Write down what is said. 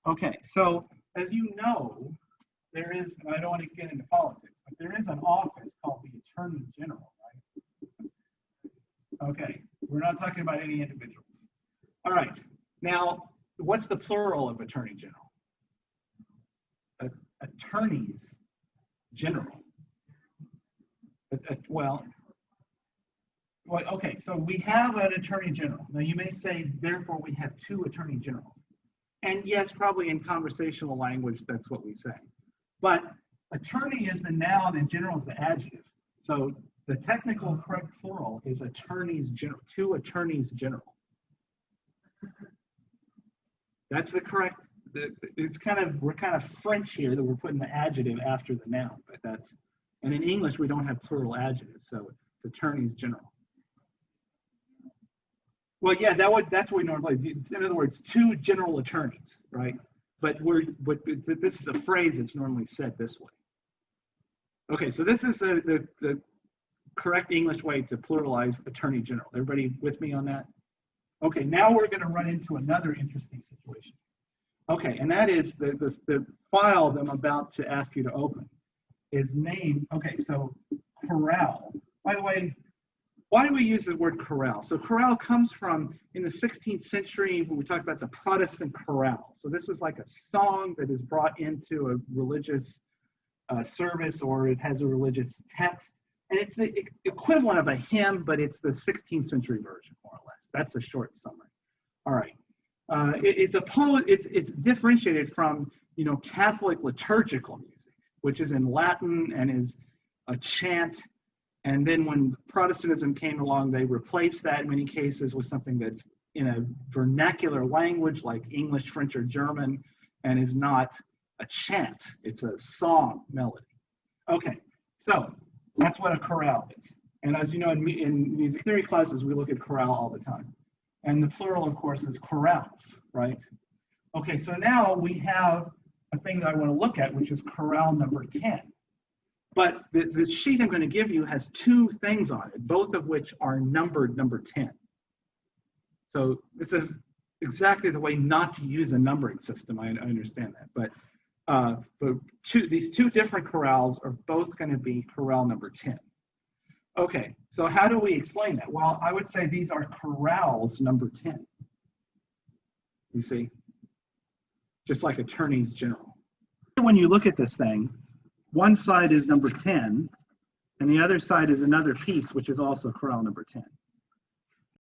Okay, so as you know, there is, and I don't want to get into politics, but there is an office called the Attorney General, right? Okay, we're not talking about any individuals. All right, now, what's the plural of Attorney General? Attorneys General. Well, okay, so we have an Attorney General. Now, you may say, therefore, we have two Attorney Generals. And yes, probably in conversational language, that's what we say. But attorney is the noun and general is the adjective. So the technical correct plural is attorneys general, two attorneys general. That's the correct, it's kind of, we're kind of French here that we're putting the adjective after the noun, but that's, and in English, we don't have plural adjectives, so it's attorneys general. Well, yeah, that's what we normally do. In other words, two general attorneys, right? But this is a phrase that's normally said this way. Okay, so this is the correct English way to pluralize attorney general. Everybody with me on that? Okay, now we're going to run into another interesting situation. Okay, and that is the file that I'm about to ask you to open is named, okay, so chorale. By the way, why do we use the word chorale? So chorale comes from, in the 16th century, when we talk about the Protestant chorale. So this was like a song that is brought into a religious service, or it has a religious text. And it's the equivalent of a hymn, but it's the 16th century version, more or less. That's a short summary. All right. It's differentiated from, you know, Catholic liturgical music, which is in Latin and is a chant. And then when Protestantism came along, they replaced that in many cases with something that's in a vernacular language like English, French, or German, and is not a chant. It's a song melody. Okay, so that's what a chorale is. And as you know, in music theory classes, we look at chorale all the time. And the plural, of course, is chorales, right? Okay, so now we have a thing that I want to look at, which is chorale number 10. But the sheet I'm going to give you has two things on it, both of which are numbered number 10. So this is exactly the way not to use a numbering system. I understand that. But these two different chorales are both going to be chorale number 10. Okay, so how do we explain that? Well, I would say these are chorales number 10. You see? Just like attorneys general. When you look at this thing, one side is number 10, and the other side is another piece, which is also chorale number 10.